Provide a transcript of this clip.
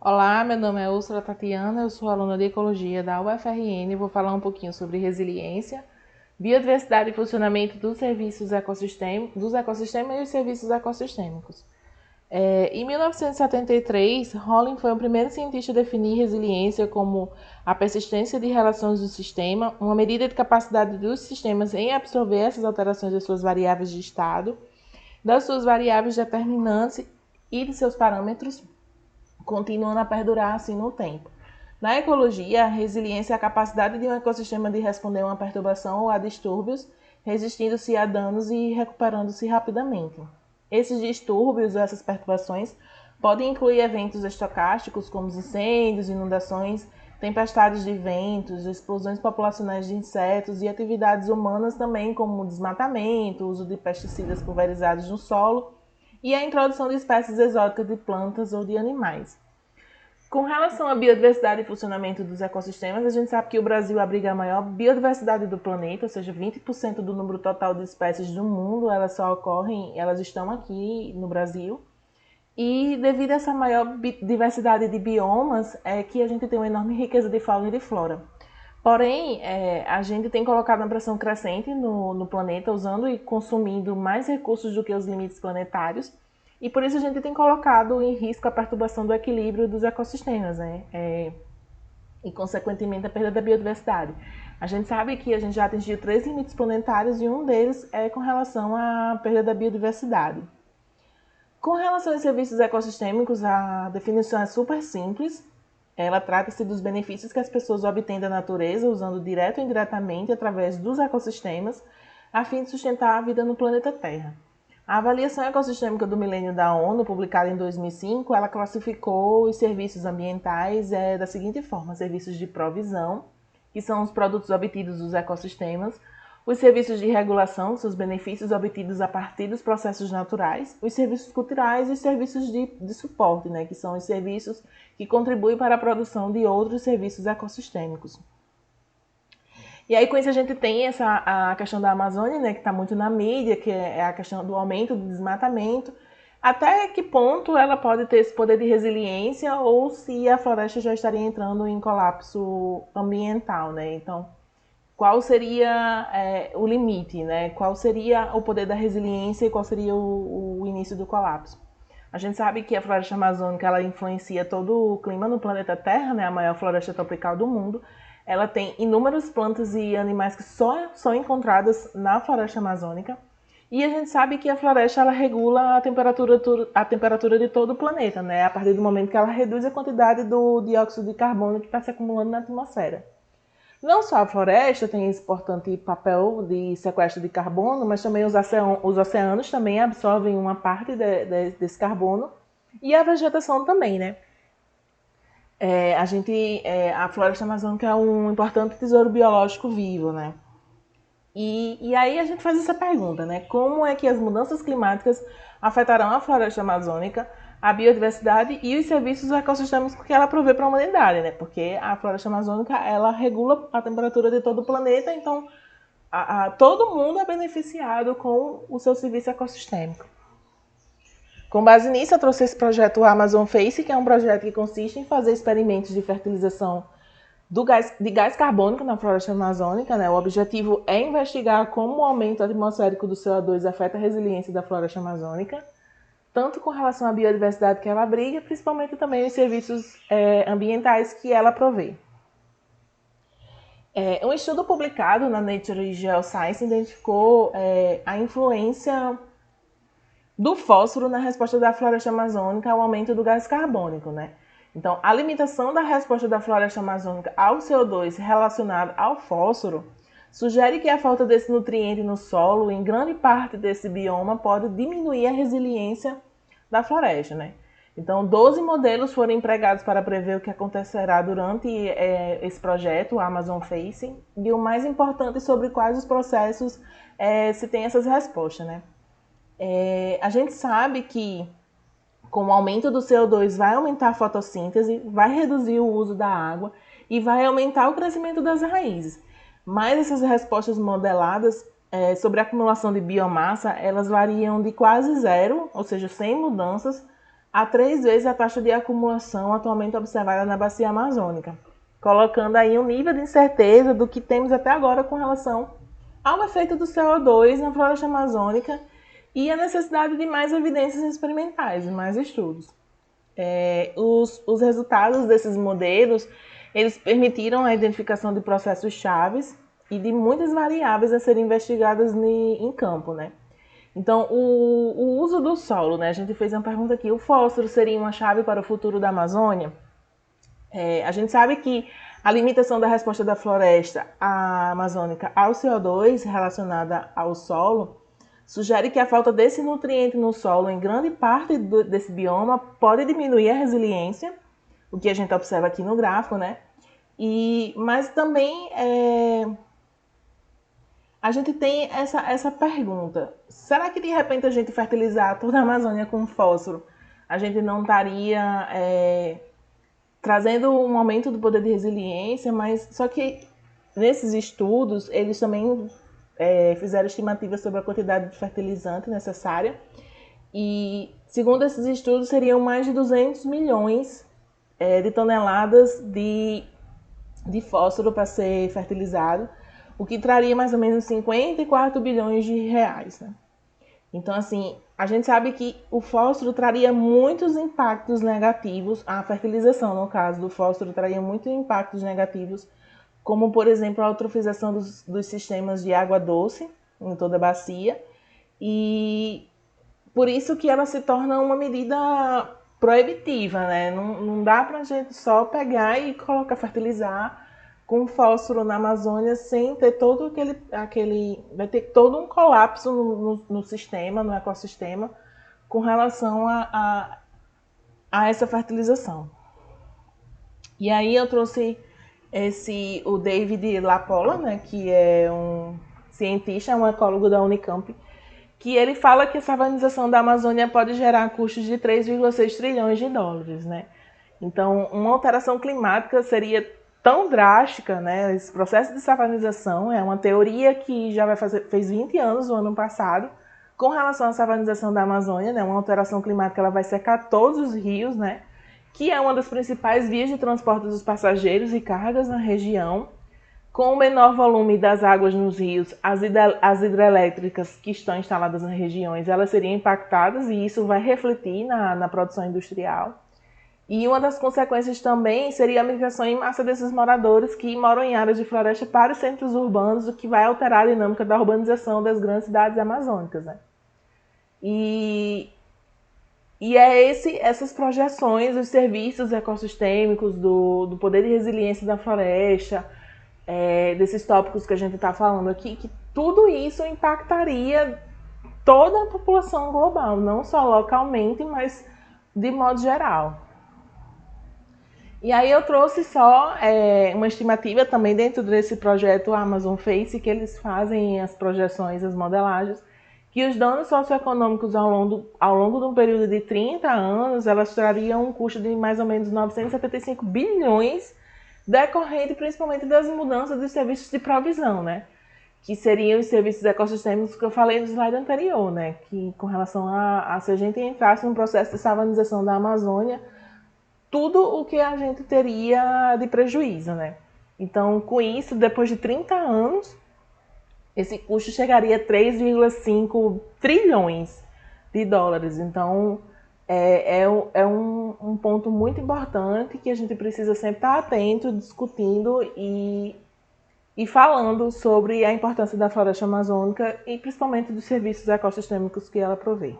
Olá, meu nome é Úrsula Tatiana, eu sou aluna de Ecologia da UFRN e vou falar um pouquinho sobre resiliência, biodiversidade e funcionamento dos serviços dos ecossistemas e os serviços ecossistêmicos. Em 1973, Holling foi o primeiro cientista a definir resiliência como a persistência de relações do sistema, uma medida de capacidade dos sistemas em absorver essas alterações das suas variáveis de estado, das suas variáveis determinantes e de seus parâmetros, continuando a perdurar assim no tempo. Na ecologia, a resiliência é a capacidade de um ecossistema de responder a uma perturbação ou a distúrbios, resistindo-se a danos e recuperando-se rapidamente. Esses distúrbios ou essas perturbações podem incluir eventos estocásticos, como incêndios, inundações, tempestades de ventos, explosões populacionais de insetos e atividades humanas também, como desmatamento, uso de pesticidas pulverizados no solo e a introdução de espécies exóticas de plantas ou de animais. Com relação à biodiversidade e funcionamento dos ecossistemas, a gente sabe que o Brasil abriga a maior biodiversidade do planeta, ou seja, 20% do número total de espécies do mundo, elas estão aqui no Brasil. E devido a essa maior diversidade de biomas, é que a gente tem uma enorme riqueza de fauna e de flora. Porém, a gente tem colocado uma pressão crescente no planeta, usando e consumindo mais recursos do que os limites planetários, e por isso a gente tem colocado em risco a perturbação do equilíbrio dos ecossistemas, né? E, consequentemente, a perda da biodiversidade. A gente sabe que a gente já atingiu 3 limites planetários e um deles é com relação à perda da biodiversidade. Com relação aos serviços ecossistêmicos, a definição é super simples. Ela trata-se dos benefícios que as pessoas obtêm da natureza, usando direto ou indiretamente através dos ecossistemas, a fim de sustentar a vida no planeta Terra. A avaliação ecossistêmica do milênio da ONU, publicada em 2005, ela classificou os serviços ambientais da seguinte forma: serviços de provisão, que são os produtos obtidos dos ecossistemas, os serviços de regulação, que são os benefícios obtidos a partir dos processos naturais, os serviços culturais e os serviços de suporte, né, que são os serviços que contribuem para a produção de outros serviços ecossistêmicos. E aí, com isso, a gente tem a questão da Amazônia, né, que está muito na mídia, que é a questão do aumento do desmatamento. Até que ponto ela pode ter esse poder de resiliência ou se a floresta já estaria entrando em colapso ambiental, né? Então, qual seria o limite, né? Qual seria o poder da resiliência e qual seria o início do colapso? A gente sabe que a floresta amazônica ela influencia todo o clima no planeta Terra, né? A maior floresta tropical do mundo. Ela tem inúmeras plantas e animais que só são encontradas na floresta amazônica. E a gente sabe que a floresta ela regula a temperatura de todo o planeta, né? A partir do momento que ela reduz a quantidade do dióxido de carbono que está se acumulando na atmosfera. Não só a floresta tem esse importante papel de sequestro de carbono, mas também os oceanos também absorvem uma parte desse carbono e a vegetação também, né? A floresta amazônica é um importante tesouro biológico vivo, né? E aí a gente faz essa pergunta, né? Como é que as mudanças climáticas afetarão a floresta amazônica, a biodiversidade e os serviços ecossistêmicos que ela provê para a humanidade, né? Porque a floresta amazônica, ela regula a temperatura de todo o planeta, então todo mundo é beneficiado com o seu serviço ecossistêmico. Com base nisso, eu trouxe esse projeto Amazon Face, que é um projeto que consiste em fazer experimentos de fertilização de gás carbônico na floresta amazônica. Né? O objetivo é investigar como o aumento atmosférico do CO2 afeta a resiliência da floresta amazônica, tanto com relação à biodiversidade que ela abriga, principalmente também os serviços ambientais que ela provê. Um estudo publicado na Nature Geoscience identificou a influência do fósforo na resposta da floresta amazônica ao aumento do gás carbônico, né? Então, a limitação da resposta da floresta amazônica ao CO2 relacionado ao fósforo sugere que a falta desse nutriente no solo, em grande parte desse bioma, pode diminuir a resiliência da floresta, né? Então, 12 modelos foram empregados para prever o que acontecerá durante esse projeto, o Amazon Facing, e o mais importante sobre quais os processos se tem essas respostas, né? A gente sabe que com o aumento do CO2 vai aumentar a fotossíntese, vai reduzir o uso da água e vai aumentar o crescimento das raízes. Mas essas respostas modeladas sobre a acumulação de biomassa, elas variam de quase zero, ou seja, sem mudanças, a 3 vezes a taxa de acumulação atualmente observada na bacia amazônica, colocando aí um nível de incerteza do que temos até agora com relação ao efeito do CO2 na floresta amazônica e a necessidade de mais evidências experimentais, mais estudos. Os resultados desses modelos, eles permitiram a identificação de processos chaves e de muitas variáveis a serem investigadas em campo, né? Então, o uso do solo, né? A gente fez uma pergunta aqui, o fósforo seria uma chave para o futuro da Amazônia? A gente sabe que a limitação da resposta da floresta amazônica ao CO2 relacionada ao solo sugere que a falta desse nutriente no solo em grande parte desse bioma pode diminuir a resiliência, o que a gente observa aqui no gráfico, né? Mas também a gente tem essa pergunta, será que de repente a gente fertilizar toda a Amazônia com fósforo, a gente não estaria trazendo um aumento do poder de resiliência? Mas só que nesses estudos eles também fizeram estimativas sobre a quantidade de fertilizante necessária e, segundo esses estudos, seriam mais de 200 milhões de toneladas de fósforo para ser fertilizado, o que traria mais ou menos 54 bilhões de reais, né? Então, assim, a gente sabe que o fósforo traria muitos impactos negativos, a fertilização, no caso do fósforo, traria muitos impactos negativos, como, por exemplo, a eutrofização dos sistemas de água doce em toda a bacia, e por isso que ela se torna uma medida proibitiva, né? Não dá pra gente só pegar e colocar fertilizar com fósforo na Amazônia sem ter todo aquele vai ter todo um colapso no sistema, no ecossistema, com relação a essa fertilização. E aí eu trouxe o David Lapolla, né, que é um cientista, um ecólogo da Unicamp, que ele fala que a savanização da Amazônia pode gerar custos de 3,6 trilhões de dólares, né? Então, uma alteração climática seria tão drástica, né? Esse processo de savanização é uma teoria que já fez 20 anos, no ano passado, com relação à savanização da Amazônia, né? Uma alteração climática, ela vai secar todos os rios, né? Que é uma das principais vias de transporte dos passageiros e cargas na região. Com o menor volume das águas nos rios, as hidrelétricas que estão instaladas nas regiões, elas seriam impactadas e isso vai refletir na produção industrial. E uma das consequências também seria a migração em massa desses moradores que moram em áreas de floresta para os centros urbanos, o que vai alterar a dinâmica da urbanização das grandes cidades amazônicas, né? E essas projeções, os serviços ecossistêmicos, do poder de resiliência da floresta, desses tópicos que a gente está falando aqui, que tudo isso impactaria toda a população global, não só localmente, mas de modo geral. E aí eu trouxe só uma estimativa também dentro desse projeto Amazon Face, que eles fazem as projeções, as modelagens, que os danos socioeconômicos ao longo de um período de 30 anos, elas trariam um custo de mais ou menos 975 bilhões, decorrente principalmente das mudanças dos serviços de provisão, né? Que seriam os serviços ecossistêmicos que eu falei no slide anterior, né? Que com relação a se a gente entrasse num processo de savanização da Amazônia, tudo o que a gente teria de prejuízo, né? Então, com isso, depois de 30 anos, esse custo chegaria a 3,5 trilhões de dólares. Então, é um ponto muito importante que a gente precisa sempre estar atento, discutindo e falando sobre a importância da floresta amazônica e principalmente dos serviços ecossistêmicos que ela provê.